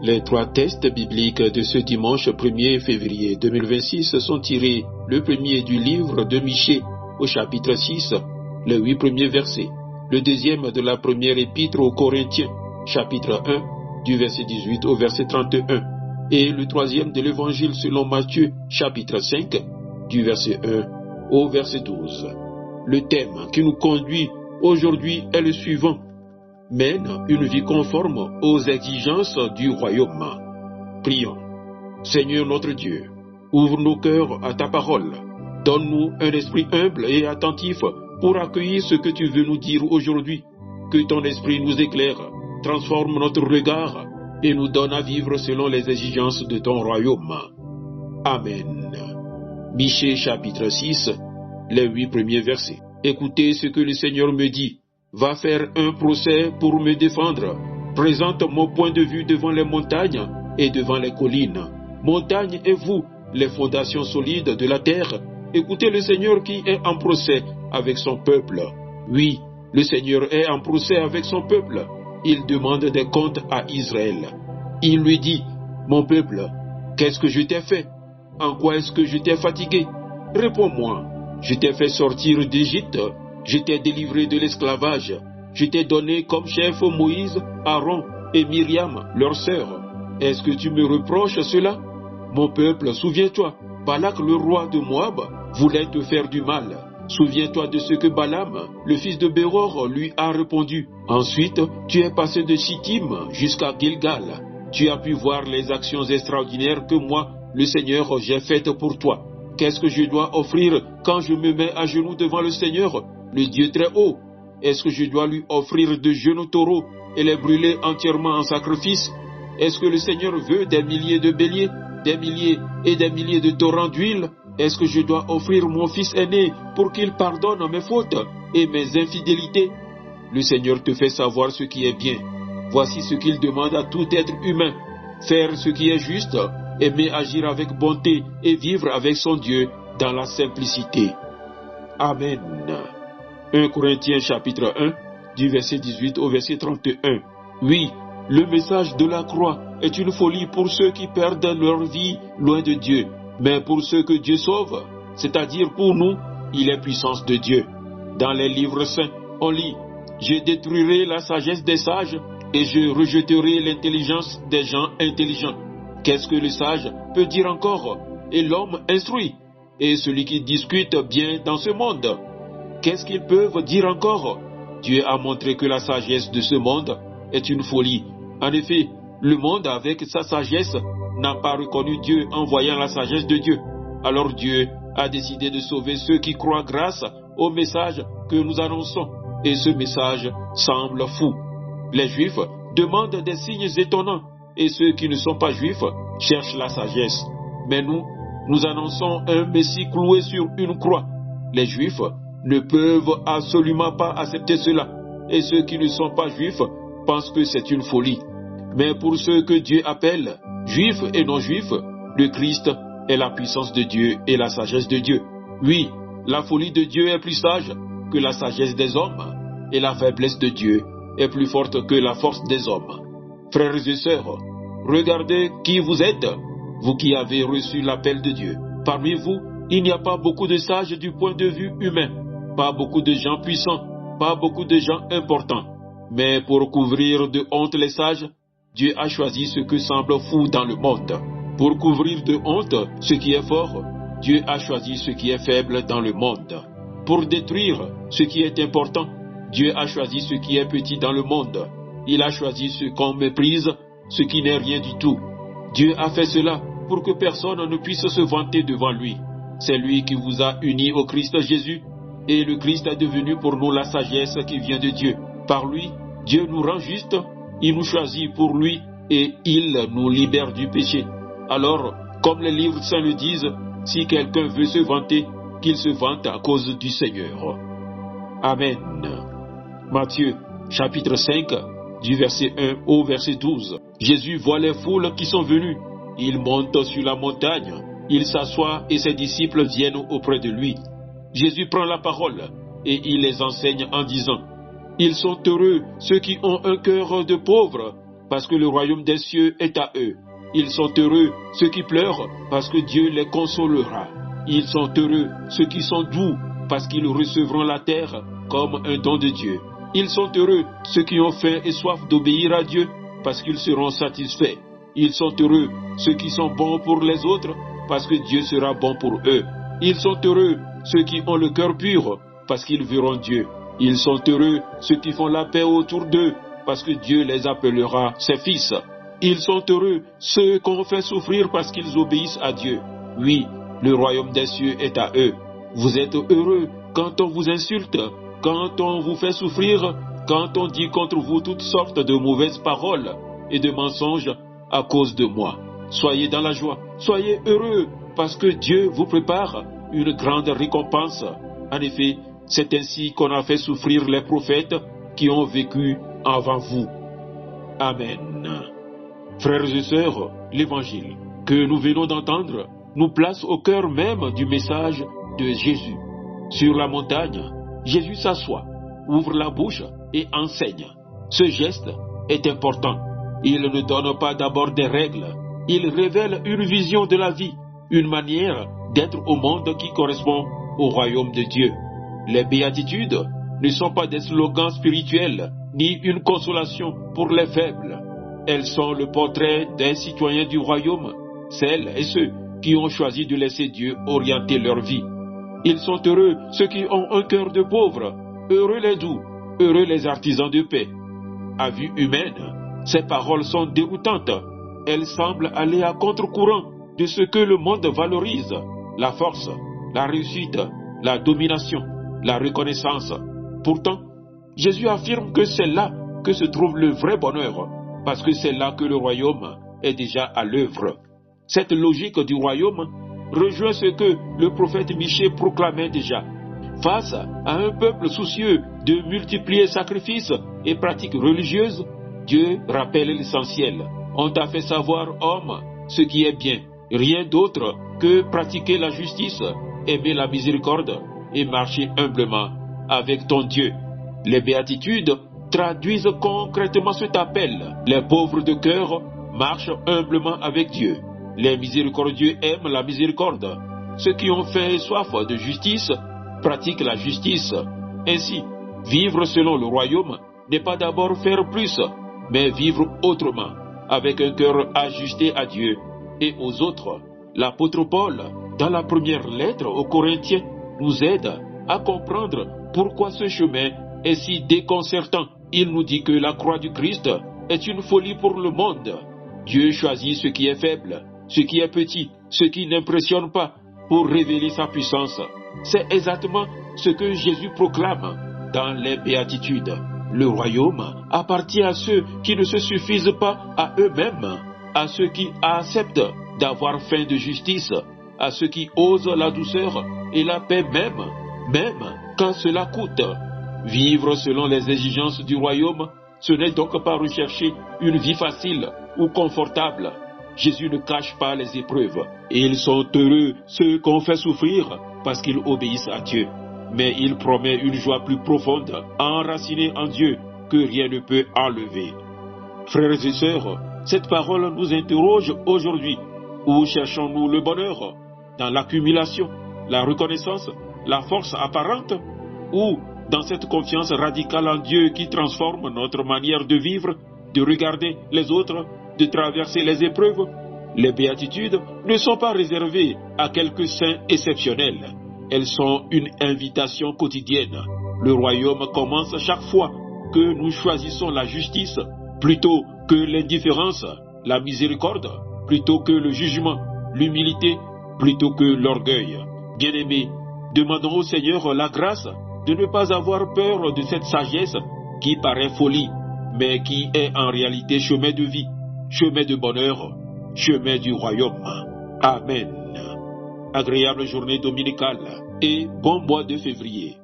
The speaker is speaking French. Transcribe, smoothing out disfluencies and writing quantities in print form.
Les trois textes bibliques de ce dimanche 1er février 2026 sont tirés, le premier du livre de Michée au chapitre 6, les 8 premiers versets, le deuxième de la première épître aux Corinthiens, chapitre 1, du verset 18 au verset 31, et le troisième de l'évangile selon Matthieu, chapitre 5, du verset 1 au verset 12. Le thème qui nous conduit aujourd'hui est le suivant: mène une vie conforme aux exigences du royaume. Prions. Seigneur notre Dieu, ouvre nos cœurs à ta parole. Donne-nous un esprit humble et attentif pour accueillir ce que tu veux nous dire aujourd'hui. Que ton esprit nous éclaire, transforme notre regard et nous donne à vivre selon les exigences de ton royaume. Amen. Michée chapitre 6, les 8 premiers versets. Écoutez ce que le Seigneur me dit. Va faire un procès pour me défendre. Présente mon point de vue devant les montagnes et devant les collines. Montagnes et vous, les fondations solides de la terre, écoutez le Seigneur qui est en procès avec son peuple. Oui, le Seigneur est en procès avec son peuple. Il demande des comptes à Israël. Il lui dit: mon peuple, qu'est-ce que je t'ai fait? En quoi est-ce que je t'ai fatigué? Réponds-moi. Je t'ai fait sortir d'Égypte. Je t'ai délivré de l'esclavage. Je t'ai donné comme chef Moïse, Aaron et Myriam, leur sœur. Est-ce que tu me reproches cela? Mon peuple, souviens-toi, Balak le roi de Moab voulait te faire du mal. Souviens-toi de ce que Balaam, le fils de Béor, lui a répondu. Ensuite, tu es passé de Shittim jusqu'à Gilgal. Tu as pu voir les actions extraordinaires que moi, le Seigneur, j'ai faites pour toi. Qu'est-ce que je dois offrir quand je me mets à genoux devant le Seigneur, le Dieu très haut? Est-ce que je dois lui offrir de jeunes taureaux et les brûler entièrement en sacrifice? Est-ce que le Seigneur veut des milliers de béliers, des milliers et des milliers de torrents d'huile? Est-ce que je dois offrir mon fils aîné pour qu'il pardonne mes fautes et mes infidélités? Le Seigneur te fait savoir ce qui est bien. Voici ce qu'il demande à tout être humain: faire ce qui est juste, aimer agir avec bonté et vivre avec son Dieu dans la simplicité. Amen. 1 Corinthiens chapitre 1, du verset 18 au verset 31. Oui, le message de la croix est une folie pour ceux qui perdent leur vie loin de Dieu. Mais pour ceux que Dieu sauve, c'est-à-dire pour nous, il est puissance de Dieu. Dans les livres saints, on lit: je détruirai la sagesse des sages et je rejetterai l'intelligence des gens intelligents. Qu'est-ce que le sage peut dire encore? Et l'homme instruit? Et celui qui discute bien dans ce monde? Qu'est-ce qu'ils peuvent dire encore? Dieu a montré que la sagesse de ce monde est une folie. En effet, le monde avec sa sagesse n'a pas reconnu Dieu en voyant la sagesse de Dieu. Alors Dieu a décidé de sauver ceux qui croient grâce au message que nous annonçons. Et ce message semble fou. Les Juifs demandent des signes étonnants et ceux qui ne sont pas Juifs cherchent la sagesse. Mais nous annonçons un Messie cloué sur une croix. Les Juifs ne peuvent absolument pas accepter cela et ceux qui ne sont pas Juifs pensent que c'est une folie. Mais pour ceux que Dieu appelle Juifs et non-Juifs, le Christ est la puissance de Dieu et la sagesse de Dieu. Oui, la folie de Dieu est plus sage que la sagesse des hommes, et la faiblesse de Dieu est plus forte que la force des hommes. Frères et sœurs, regardez qui vous êtes, vous qui avez reçu l'appel de Dieu. Parmi vous, il n'y a pas beaucoup de sages du point de vue humain, pas beaucoup de gens puissants, pas beaucoup de gens importants. Mais pour couvrir de honte les sages, Dieu a choisi ce que semble fou dans le monde. Pour couvrir de honte ce qui est fort, Dieu a choisi ce qui est faible dans le monde. Pour détruire ce qui est important, Dieu a choisi ce qui est petit dans le monde. Il a choisi ce qu'on méprise, ce qui n'est rien du tout. Dieu a fait cela pour que personne ne puisse se vanter devant lui. C'est lui qui vous a unis au Christ Jésus, et le Christ est devenu pour nous la sagesse qui vient de Dieu. Par lui, Dieu nous rend justes, il nous choisit pour lui et il nous libère du péché. Alors, comme les livres saints le disent, si quelqu'un veut se vanter, qu'il se vante à cause du Seigneur. Amen. Matthieu, chapitre 5, du verset 1 au verset 12. Jésus voit les foules qui sont venues. Il monte sur la montagne, il s'assoit et ses disciples viennent auprès de lui. Jésus prend la parole et il les enseigne en disant: ils sont heureux ceux qui ont un cœur de pauvre, parce que le royaume des cieux est à eux. Ils sont heureux, ceux qui pleurent, parce que Dieu les consolera. Ils sont heureux, ceux qui sont doux, parce qu'ils recevront la terre comme un don de Dieu. Ils sont heureux, ceux qui ont faim et soif d'obéir à Dieu, parce qu'ils seront satisfaits. Ils sont heureux, ceux qui sont bons pour les autres, parce que Dieu sera bon pour eux. Ils sont heureux, ceux qui ont le cœur pur, parce qu'ils verront Dieu. Ils sont heureux, ceux qui font la paix autour d'eux, parce que Dieu les appellera ses fils. Ils sont heureux, ceux qu'on fait souffrir parce qu'ils obéissent à Dieu. Oui, le royaume des cieux est à eux. Vous êtes heureux quand on vous insulte, quand on vous fait souffrir, quand on dit contre vous toutes sortes de mauvaises paroles et de mensonges à cause de moi. Soyez dans la joie, soyez heureux, parce que Dieu vous prépare une grande récompense. En effet, c'est ainsi qu'on a fait souffrir les prophètes qui ont vécu avant vous. Amen. Frères et sœurs, l'évangile que nous venons d'entendre nous place au cœur même du message de Jésus. Sur la montagne, Jésus s'assoit, ouvre la bouche et enseigne. Ce geste est important. Il ne donne pas d'abord des règles, il révèle une vision de la vie, une manière d'être au monde qui correspond au royaume de Dieu. Les béatitudes ne sont pas des slogans spirituels, ni une consolation pour les faibles. Elles sont le portrait d'un citoyen du royaume, celles et ceux qui ont choisi de laisser Dieu orienter leur vie. Ils sont heureux, ceux qui ont un cœur de pauvre, heureux les doux, heureux les artisans de paix. À vue humaine, ces paroles sont déroutantes. Elles semblent aller à contre-courant de ce que le monde valorise, la force, la réussite, la domination, la reconnaissance. Pourtant, Jésus affirme que c'est là que se trouve le vrai bonheur, parce que c'est là que le royaume est déjà à l'œuvre. Cette logique du royaume rejoint ce que le prophète Michée proclamait déjà. Face à un peuple soucieux de multiplier sacrifices et pratiques religieuses, Dieu rappelle l'essentiel. On t'a fait savoir, homme, ce qui est bien, rien d'autre que pratiquer la justice, aimer la miséricorde et marcher humblement avec ton Dieu. Les béatitudes traduisent concrètement cet appel. Les pauvres de cœur marchent humblement avec Dieu. Les miséricordieux aiment la miséricorde. Ceux qui ont faim et soif de justice pratiquent la justice. Ainsi, vivre selon le royaume n'est pas d'abord faire plus, mais vivre autrement, avec un cœur ajusté à Dieu et aux autres. L'apôtre Paul, dans la première lettre aux Corinthiens, nous aide à comprendre pourquoi ce chemin est si déconcertant. Il nous dit que la croix du Christ est une folie pour le monde. Dieu choisit ce qui est faible, ce qui est petit, ce qui n'impressionne pas, pour révéler sa puissance. C'est exactement ce que Jésus proclame dans les béatitudes. Le royaume appartient à ceux qui ne se suffisent pas à eux-mêmes, à ceux qui acceptent d'avoir faim de justice, à ceux qui osent la douceur et la paix même quand cela coûte. Vivre selon les exigences du royaume, ce n'est donc pas rechercher une vie facile ou confortable. Jésus ne cache pas les épreuves. Et ils sont heureux, ceux qu'on fait souffrir, parce qu'ils obéissent à Dieu. Mais il promet une joie plus profonde, enracinée en Dieu, que rien ne peut enlever. Frères et sœurs, cette parole nous interroge aujourd'hui. Où cherchons-nous le bonheur? Dans l'accumulation, la reconnaissance, la force apparente? Ou dans cette confiance radicale en Dieu qui transforme notre manière de vivre, de regarder les autres, de traverser les épreuves? Les béatitudes ne sont pas réservées à quelques saints exceptionnels. Elles sont une invitation quotidienne. Le royaume commence chaque fois que nous choisissons la justice plutôt que l'indifférence, la miséricorde plutôt que le jugement, l'humilité plutôt que l'orgueil. Bien-aimés, demandons au Seigneur la grâce de ne pas avoir peur de cette sagesse qui paraît folie, mais qui est en réalité chemin de vie, chemin de bonheur, chemin du royaume. Amen. Agréable journée dominicale et bon mois de février.